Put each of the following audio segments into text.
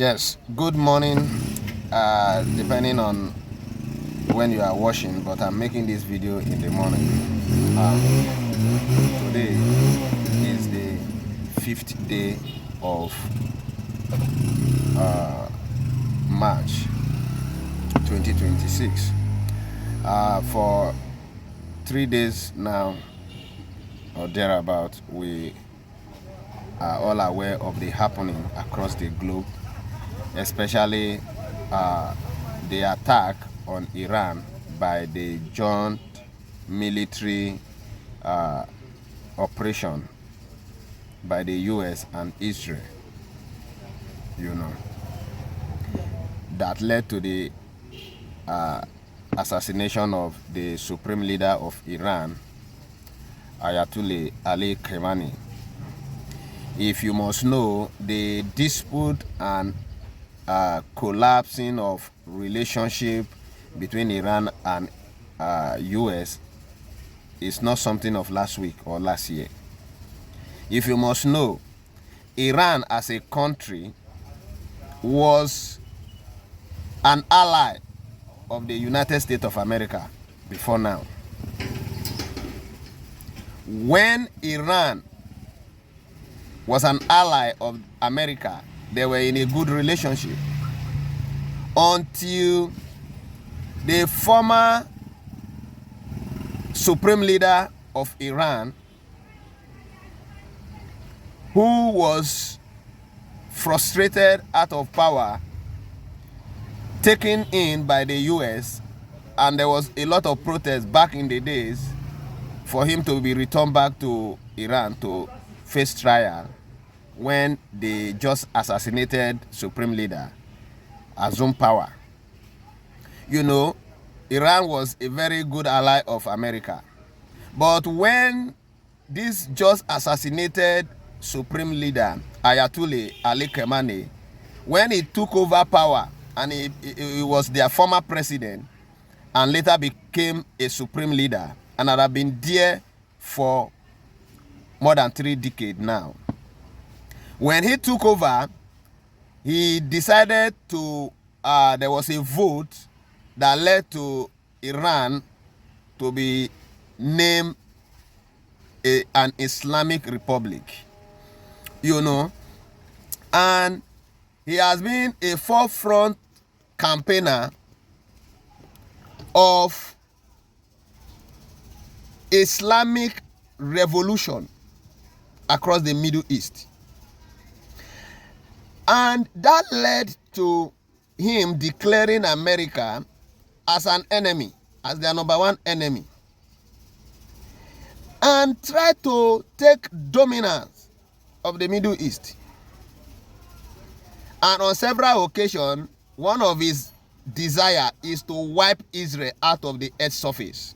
Yes, good morning, depending on when you are watching, but I'm making this video in the morning. Today is the 5th day of March 2026. For 3 days now or thereabout, we are all aware of the happening across the globe, especially the attack on Iran by the joint military operation by the US and Israel, that led to the assassination of the supreme leader of Iran, Ayatollah Ali Khamenei. If you must know, the dispute and collapsing of relationship between Iran and US is not something of last week or last year. If you must know, Iran as a country was an ally of the United States of America before now. When Iran was an ally of America, they were in a good relationship until the former supreme leader of Iran, who was frustrated out of power, taken in by the US, and there was a lot of protest back in the days for him to be returned back to Iran to face trial when they just assassinated supreme leader assumed power. Iran was a very good ally of America. But when this just assassinated supreme leader, Ayatollah Ali Khamenei, when he took over power, and he was their former president and later became a supreme leader and had been there for more than 3 decades now. When he took over, he decided to, there was a vote that led to Iran to be named an Islamic Republic, and he has been a forefront campaigner of Islamic revolution across the Middle East. And that led to him declaring America as an enemy, as their #1 enemy, and try to take dominance of the Middle East. And on several occasions, one of his desire is to wipe Israel out of the earth's surface.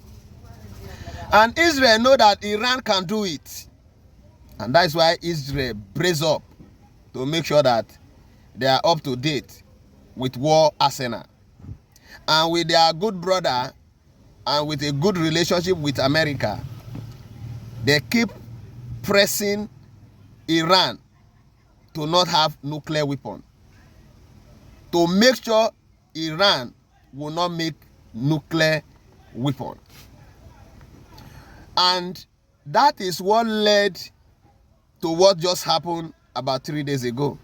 And Israel know that Iran can do it. And that's why Israel brace up to make sure that they are up to date with war arsenal. And with their good brother and with a good relationship with America, they keep pressing Iran to not have nuclear weapon, to make sure Iran will not make nuclear weapon. And that is what led to what just happened about 3 days ago.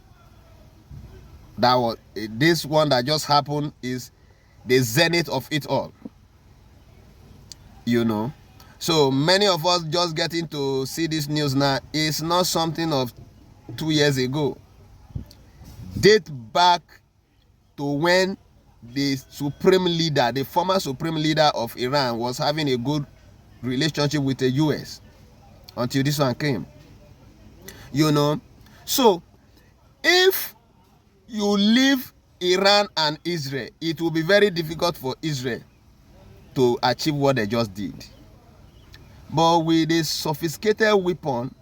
That was this one that just happened is the zenith of it all. So many of us just getting to see this news now. It's not something of 2 years ago. Date back to when the supreme leader, the former supreme leader of Iran, was having a good relationship with the US until this one came. So if you leave Iran and Israel, it will be very difficult for Israel to achieve what they just did. But with the sophisticated weapon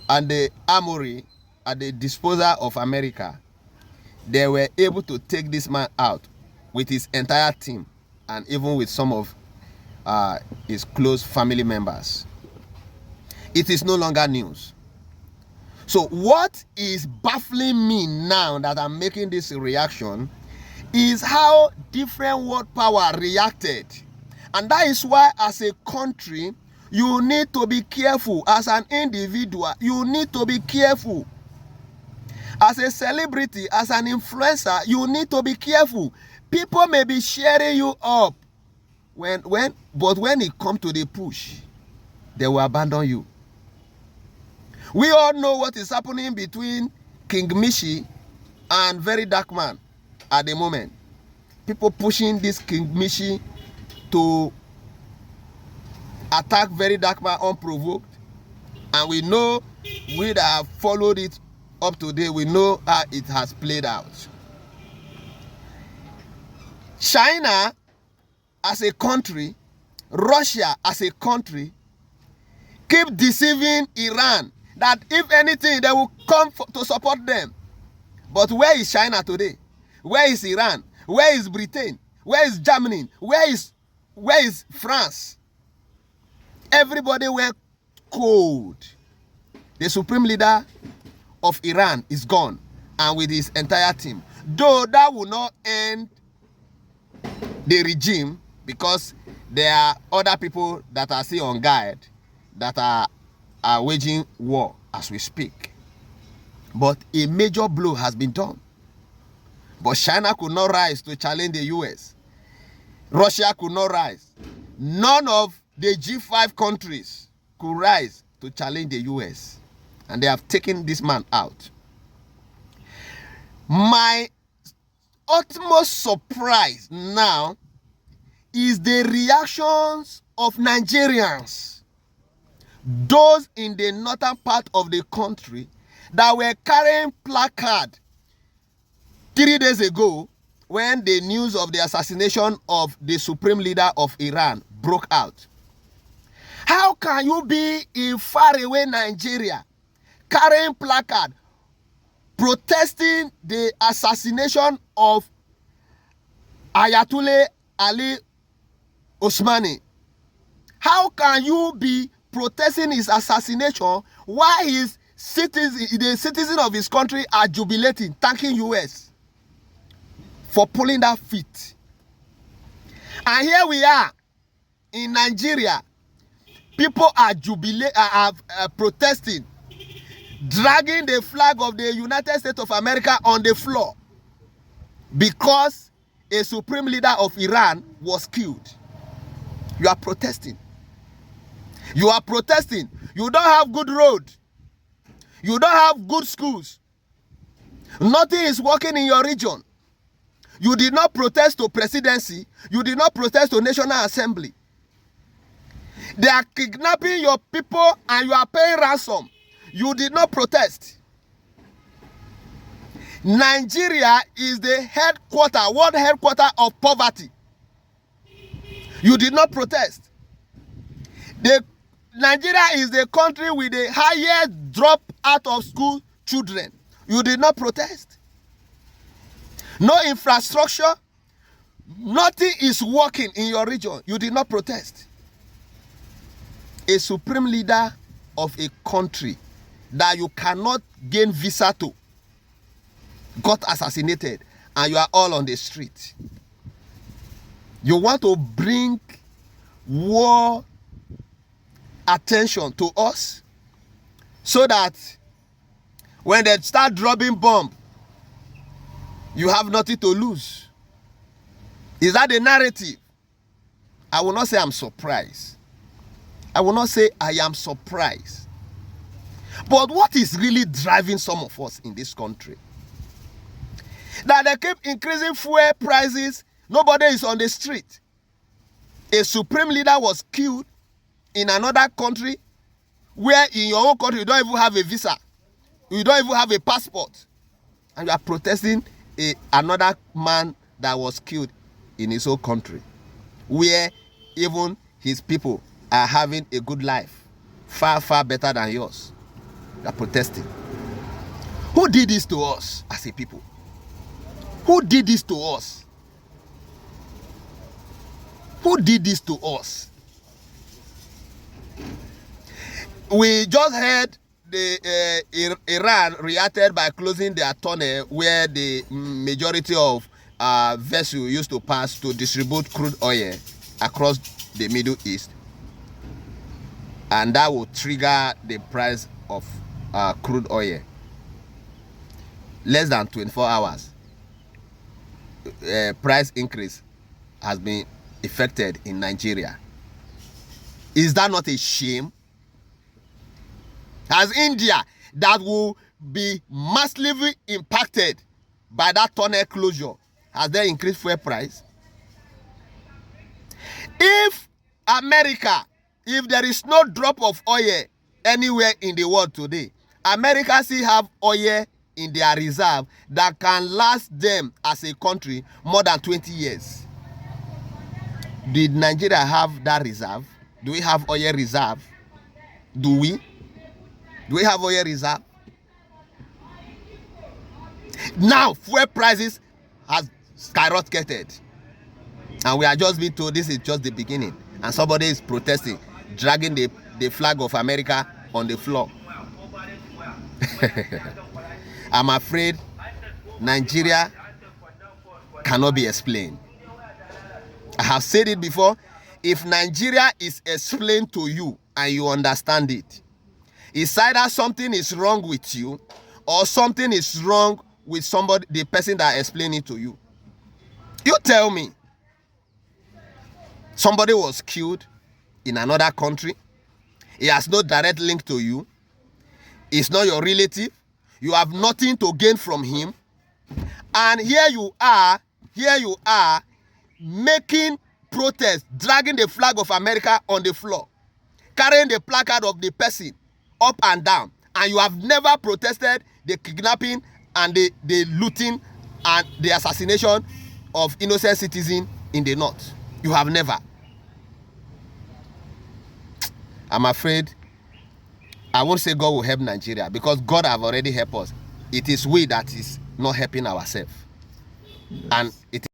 and the armory at the disposal of America, they were able to take this man out with his entire team and even with some of his close family members. It is no longer news. So what is baffling me now that I'm making this reaction is how different world power reacted. And that is why as a country, you need to be careful. As an individual, you need to be careful. As a celebrity, as an influencer, you need to be careful. People may be sharing you up, but when it comes to the push, they will abandon you. We all know what is happening between King Mishi and Very Dark Man at the moment. People pushing this King Mishi to attack Very Dark Man unprovoked. And we know, we that have followed it up to date, we know how it has played out. China as a country, Russia as a country, keep deceiving Iran that if anything, they will come to support them. But where is China today? Where is Iran? Where is Britain? Where is Germany? Where is France? Everybody went cold. The supreme leader of Iran is gone, and with his entire team. Though that will not end the regime, because there are other people that are still on guard that are waging war as we speak. But a major blow has been done. But China could not rise to challenge the US. Russia could not rise. None of the G5 countries could rise to challenge the US. And they have taken this man out. My utmost surprise now is the reactions of Nigerians. Those in the northern part of the country that were carrying placard 3 days ago when the news of the assassination of the supreme leader of Iran broke out. How can you be in faraway Nigeria carrying placard protesting the assassination of Ayatollah Ali Osmani? How can you be protesting his assassination while the citizens of his country are jubilating, thanking US for pulling that feat? And here we are in Nigeria. People are protesting, dragging the flag of the United States of America on the floor because a supreme leader of Iran was killed. You are protesting. You are protesting. You don't have good road. You don't have good schools. Nothing is working in your region. You did not protest to presidency. You did not protest to National Assembly. They are kidnapping your people and you are paying ransom. You did not protest. Nigeria is the world headquarter of poverty. You did not protest. Nigeria is the country with the highest drop out of school children. You did not protest. No infrastructure. Nothing is working in your region. You did not protest. A supreme leader of a country that you cannot gain visa to got assassinated, and you are all on the street. You want to bring war attention to us so that when they start dropping bomb, you have nothing to lose. Is that the narrative? I will not say I'm surprised. I will not say I am surprised. But what is really driving some of us in this country? That they keep increasing fuel prices, nobody is on the street. A supreme leader was killed in another country where in your own country you don't even have a visa. You don't even have a passport. And you are protesting another man that was killed in his own country, where even his people are having a good life, far, far better than yours. You are protesting. Who did this to us as a people? Who did this to us? Who did this to us? We just heard Iran reacted by closing their tunnel where the majority of vessels used to pass to distribute crude oil across the Middle East, and that will trigger the price of crude oil. Less than 24 hours, price increase has been effected in Nigeria. Is that not a shame? As India, that will be massively impacted by that tunnel closure, has they increased fuel price? If America, if there is no drop of oil anywhere in the world today, America still have oil in their reserve that can last them as a country more than 20 years. Did Nigeria have that reserve? Do we have oil reserve? Do we have oil reserve? Now fuel prices has skyrocketed, and we are just being told this is just the beginning, and somebody is protesting, dragging the flag of America on the floor. I'm afraid Nigeria cannot be explained. I have said it before. If Nigeria is explained to you and you understand it, it's either something is wrong with you or something is wrong with somebody, the person that explained it to you. You tell me. Somebody was killed in another country. He has no direct link to you. He's not your relative. You have nothing to gain from him. And here you are making protest, dragging the flag of America on the floor, carrying the placard of the person up and down, and you have never protested the kidnapping and the looting and the assassination of innocent citizens in the north. You have never. I'm afraid I won't say God will help Nigeria, because God have already helped us. It is we that is not helping ourselves. Yes. And it